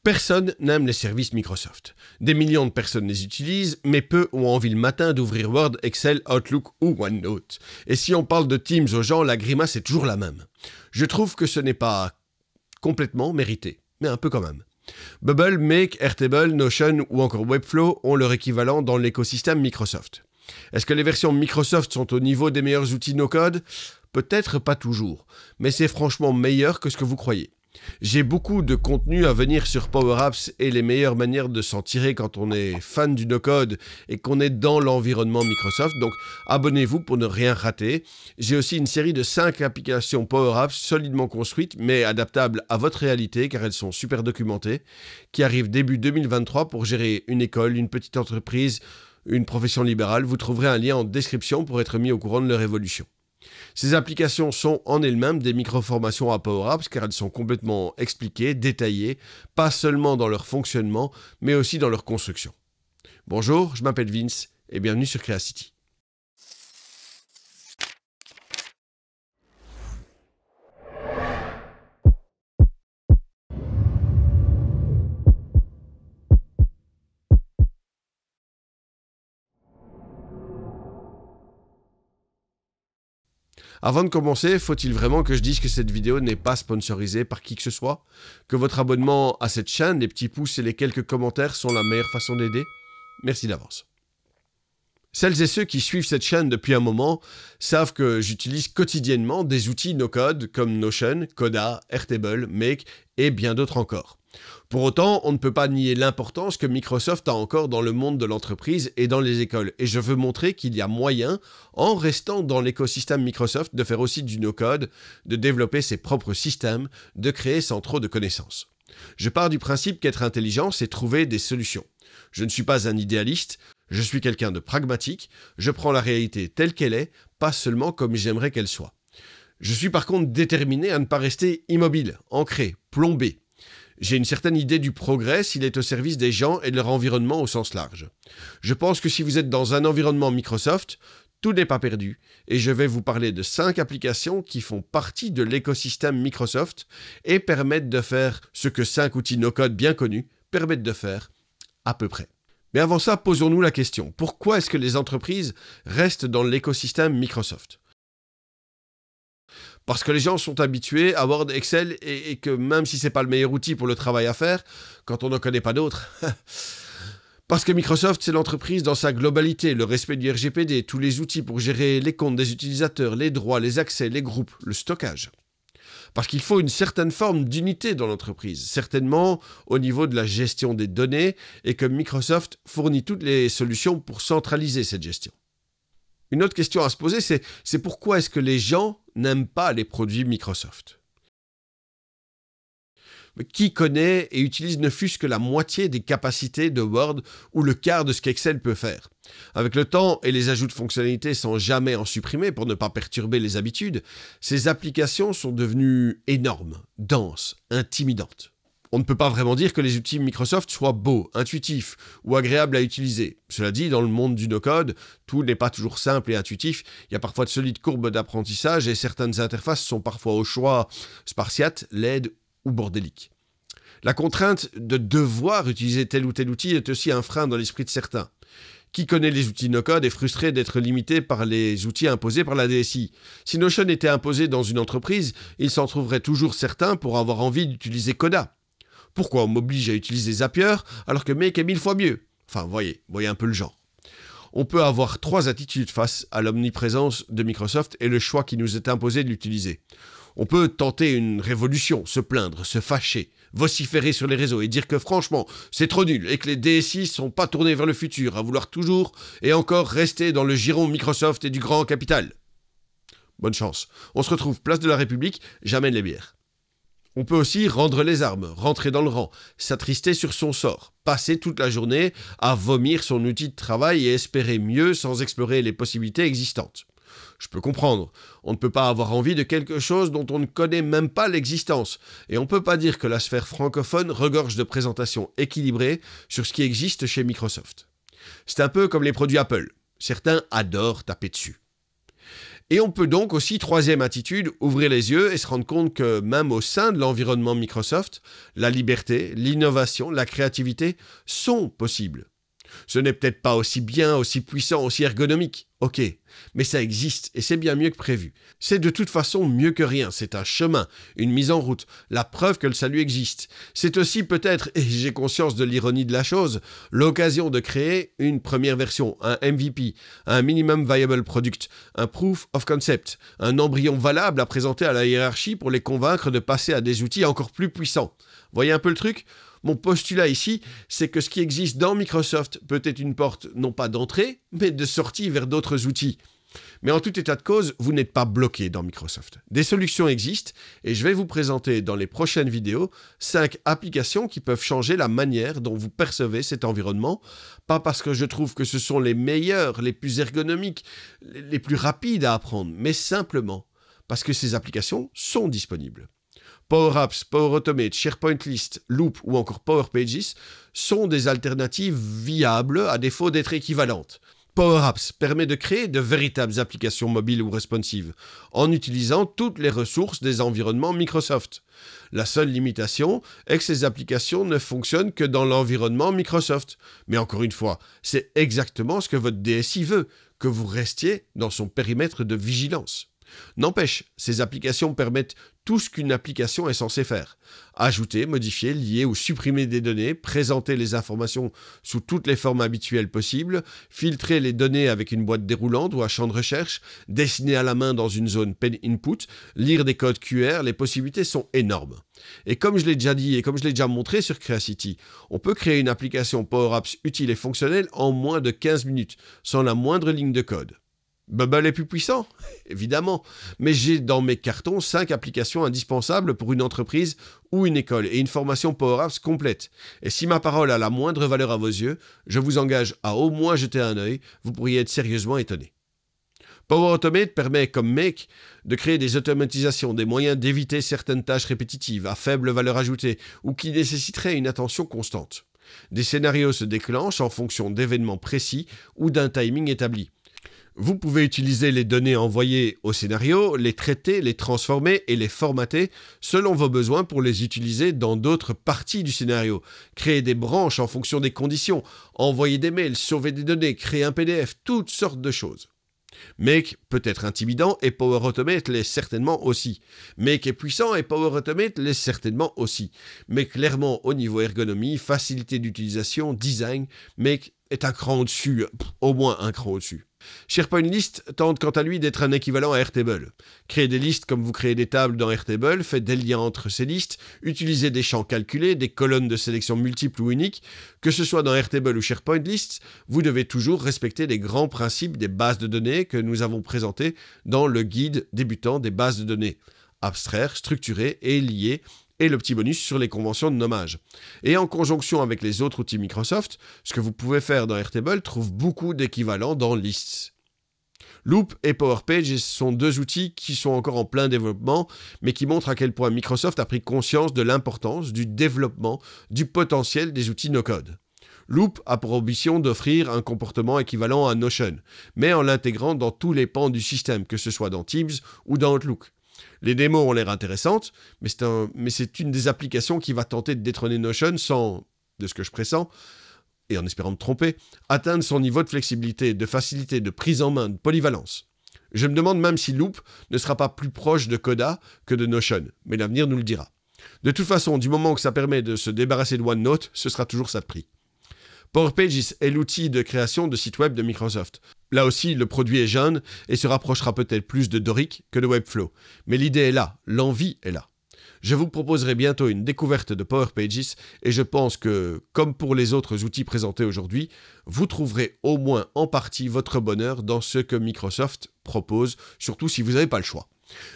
Personne n'aime les services Microsoft. Des millions de personnes les utilisent, mais peu ont envie le matin d'ouvrir Word, Excel, Outlook ou OneNote. Et si on parle de Teams aux gens, la grimace est toujours la même. Je trouve que ce n'est pas complètement mérité, mais un peu quand même. Bubble, Make, Airtable, Notion ou encore Webflow ont leur équivalent dans l'écosystème Microsoft. Est-ce que les versions Microsoft sont au niveau des meilleurs outils no-code? Peut-être pas toujours, mais c'est franchement meilleur que ce que vous croyez. J'ai beaucoup de contenu à venir sur Power Apps et les meilleures manières de s'en tirer quand on est fan du no-code et qu'on est dans l'environnement Microsoft, donc abonnez-vous pour ne rien rater. J'ai aussi une série de 5 applications Power Apps solidement construites mais adaptables à votre réalité car elles sont super documentées, qui arrivent début 2023 pour gérer une école, une petite entreprise, une profession libérale. Vous trouverez un lien en description pour être mis au courant de leur évolution. Ces applications sont en elles-mêmes des micro-formations à Power Apps car elles sont complètement expliquées, détaillées, pas seulement dans leur fonctionnement, mais aussi dans leur construction. Bonjour, je m'appelle Vince et bienvenue sur Creacity. Avant de commencer, faut-il vraiment que je dise que cette vidéo n'est pas sponsorisée par qui que ce soit? Que votre abonnement à cette chaîne, les petits pouces et les quelques commentaires sont la meilleure façon d'aider? Merci d'avance. Celles et ceux qui suivent cette chaîne depuis un moment savent que j'utilise quotidiennement des outils no-code comme Notion, Coda, Airtable, Make et bien d'autres encore. Pour autant, on ne peut pas nier l'importance que Microsoft a encore dans le monde de l'entreprise et dans les écoles. Et je veux montrer qu'il y a moyen, en restant dans l'écosystème Microsoft, de faire aussi du no-code, de développer ses propres systèmes, de créer sans trop de connaissances. Je pars du principe qu'être intelligent, c'est trouver des solutions. Je ne suis pas un idéaliste, je suis quelqu'un de pragmatique, je prends la réalité telle qu'elle est, pas seulement comme j'aimerais qu'elle soit. Je suis par contre déterminé à ne pas rester immobile, ancré, plombé. J'ai une certaine idée du progrès s'il est au service des gens et de leur environnement au sens large. Je pense que si vous êtes dans un environnement Microsoft, tout n'est pas perdu et je vais vous parler de 5 applications qui font partie de l'écosystème Microsoft et permettent de faire ce que 5 outils no-code bien connus permettent de faire à peu près. Mais avant ça, posons-nous la question. Pourquoi est-ce que les entreprises restent dans l'écosystème Microsoft ? Parce que les gens sont habitués à Word, Excel et que même si c'est pas le meilleur outil pour le travail à faire, quand on n'en connaît pas d'autres. Parce que Microsoft, c'est l'entreprise dans sa globalité, le respect du RGPD, tous les outils pour gérer les comptes des utilisateurs, les droits, les accès, les groupes, le stockage. Parce qu'il faut une certaine forme d'unité dans l'entreprise, certainement au niveau de la gestion des données, et que Microsoft fournit toutes les solutions pour centraliser cette gestion. Une autre question à se poser, c'est pourquoi est-ce que les gens n'aiment pas les produits Microsoft? Mais qui connaît et utilise ne fût-ce que la moitié des capacités de Word ou le quart de ce qu'Excel peut faire? Avec le temps et les ajouts de fonctionnalités sans jamais en supprimer pour ne pas perturber les habitudes, ces applications sont devenues énormes, denses, intimidantes. On ne peut pas vraiment dire que les outils Microsoft soient beaux, intuitifs ou agréables à utiliser. Cela dit, dans le monde du no-code, tout n'est pas toujours simple et intuitif. Il y a parfois de solides courbes d'apprentissage et certaines interfaces sont parfois au choix spartiates, laides ou bordéliques. La contrainte de devoir utiliser tel ou tel outil est aussi un frein dans l'esprit de certains. Qui connaît les outils no-code est frustré d'être limité par les outils imposés par la DSI. Si Notion était imposé dans une entreprise, il s'en trouverait toujours certains pour avoir envie d'utiliser Coda. Pourquoi on m'oblige à utiliser Zapier alors que Make est 1000 fois mieux? Enfin, voyez un peu le genre. On peut avoir 3 attitudes face à l'omniprésence de Microsoft et le choix qui nous est imposé de l'utiliser. On peut tenter une révolution, se plaindre, se fâcher, vociférer sur les réseaux et dire que franchement, c'est trop nul et que les DSI sont pas tournés vers le futur, à vouloir toujours et encore rester dans le giron Microsoft et du grand capital. Bonne chance. On se retrouve place de la République, j'amène les bières. On peut aussi rendre les armes, rentrer dans le rang, s'attrister sur son sort, passer toute la journée à vomir son outil de travail et espérer mieux sans explorer les possibilités existantes. Je peux comprendre, on ne peut pas avoir envie de quelque chose dont on ne connaît même pas l'existence, et on ne peut pas dire que la sphère francophone regorge de présentations équilibrées sur ce qui existe chez Microsoft. C'est un peu comme les produits Apple, certains adorent taper dessus. Et on peut donc aussi, troisième attitude, ouvrir les yeux et se rendre compte que même au sein de l'environnement Microsoft, la liberté, l'innovation, la créativité sont possibles. Ce n'est peut-être pas aussi bien, aussi puissant, aussi ergonomique, ok, mais ça existe et c'est bien mieux que prévu. C'est de toute façon mieux que rien, c'est un chemin, une mise en route, la preuve que le salut existe. C'est aussi peut-être, et j'ai conscience de l'ironie de la chose, l'occasion de créer une première version, un MVP, un Minimum Viable Product, un Proof of Concept, un embryon valable à présenter à la hiérarchie pour les convaincre de passer à des outils encore plus puissants. Voyez un peu le truc ? Mon postulat ici, c'est que ce qui existe dans Microsoft peut être une porte non pas d'entrée, mais de sortie vers d'autres outils. Mais en tout état de cause, vous n'êtes pas bloqué dans Microsoft. Des solutions existent et je vais vous présenter dans les prochaines vidéos 5 applications qui peuvent changer la manière dont vous percevez cet environnement. Pas parce que je trouve que ce sont les meilleurs, les plus ergonomiques, les plus rapides à apprendre, mais simplement parce que ces applications sont disponibles. Power Apps, Power Automate, SharePoint List, Loop ou encore Power Pages sont des alternatives viables à défaut d'être équivalentes. Power Apps permet de créer de véritables applications mobiles ou responsives en utilisant toutes les ressources des environnements Microsoft. La seule limitation est que ces applications ne fonctionnent que dans l'environnement Microsoft. Mais encore une fois, c'est exactement ce que votre DSI veut, que vous restiez dans son périmètre de vigilance. N'empêche, ces applications permettent tout ce qu'une application est censée faire. Ajouter, modifier, lier ou supprimer des données, présenter les informations sous toutes les formes habituelles possibles, filtrer les données avec une boîte déroulante ou un champ de recherche, dessiner à la main dans une zone pen input, lire des codes QR, les possibilités sont énormes. Et comme je l'ai déjà dit et comme je l'ai déjà montré sur Creacity, on peut créer une application Power Apps utile et fonctionnelle en moins de 15 minutes, sans la moindre ligne de code. Bubble est plus puissant, évidemment, mais j'ai dans mes cartons 5 applications indispensables pour une entreprise ou une école et une formation Power Apps complète. Et si ma parole a la moindre valeur à vos yeux, je vous engage à au moins jeter un œil, vous pourriez être sérieusement étonné. Power Automate permet, comme Make, de créer des automatisations, des moyens d'éviter certaines tâches répétitives à faible valeur ajoutée ou qui nécessiteraient une attention constante. Des scénarios se déclenchent en fonction d'événements précis ou d'un timing établi. Vous pouvez utiliser les données envoyées au scénario, les traiter, les transformer et les formater selon vos besoins pour les utiliser dans d'autres parties du scénario. Créer des branches en fonction des conditions, envoyer des mails, sauver des données, créer un PDF, toutes sortes de choses. Make peut être intimidant et Power Automate l'est certainement aussi. Make est puissant et Power Automate l'est certainement aussi. Mais clairement, au niveau ergonomie, facilité d'utilisation, design, Make est un cran au-dessus, au moins un cran au-dessus. SharePoint List tente quant à lui d'être un équivalent à Airtable. Créez des listes comme vous créez des tables dans Airtable, faites des liens entre ces listes, utilisez des champs calculés, des colonnes de sélection multiples ou uniques. Que ce soit dans Airtable ou SharePoint List, vous devez toujours respecter les grands principes des bases de données que nous avons présentés dans le guide débutant des bases de données. Abstraire, structurer et lier, et le petit bonus sur les conventions de nommage. Et en conjonction avec les autres outils Microsoft, ce que vous pouvez faire dans Airtable trouve beaucoup d'équivalents dans Lists. Loop et Power Pages sont 2 outils qui sont encore en plein développement, mais qui montrent à quel point Microsoft a pris conscience de l'importance du développement du potentiel des outils no-code. Loop a pour ambition d'offrir un comportement équivalent à Notion, mais en l'intégrant dans tous les pans du système, que ce soit dans Teams ou dans Outlook. Les démos ont l'air intéressantes, mais c'est une des applications qui va tenter de détrôner Notion sans, de ce que je pressens, et en espérant me tromper, atteindre son niveau de flexibilité, de facilité, de prise en main, de polyvalence. Je me demande même si Loop ne sera pas plus proche de Coda que de Notion, mais l'avenir nous le dira. De toute façon, du moment que ça permet de se débarrasser de OneNote, ce sera toujours ça de prix. Power Pages est l'outil de création de sites web de Microsoft. Là aussi, le produit est jeune et se rapprochera peut-être plus de Doric que de Webflow. Mais l'idée est là, l'envie est là. Je vous proposerai bientôt une découverte de Power Pages et je pense que, comme pour les autres outils présentés aujourd'hui, vous trouverez au moins en partie votre bonheur dans ce que Microsoft propose, surtout si vous n'avez pas le choix.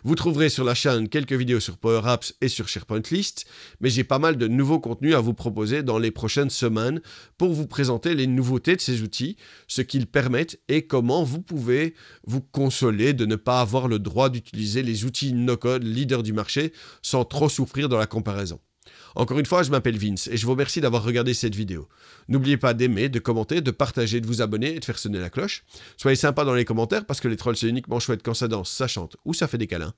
Vous trouverez sur la chaîne quelques vidéos sur Power Apps et sur SharePoint List, mais j'ai pas mal de nouveaux contenus à vous proposer dans les prochaines semaines pour vous présenter les nouveautés de ces outils, ce qu'ils permettent et comment vous pouvez vous consoler de ne pas avoir le droit d'utiliser les outils no-code leaders du marché sans trop souffrir dans la comparaison. Encore une fois, je m'appelle Vince et je vous remercie d'avoir regardé cette vidéo. N'oubliez pas d'aimer, de commenter, de partager, de vous abonner et de faire sonner la cloche. Soyez sympa dans les commentaires parce que les trolls c'est uniquement chouette quand ça danse, ça chante ou ça fait des câlins.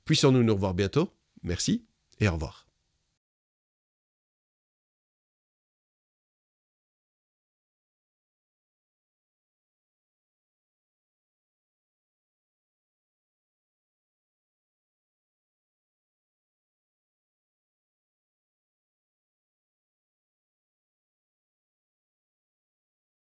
Puissons-nous nous revoir bientôt. Merci et au revoir.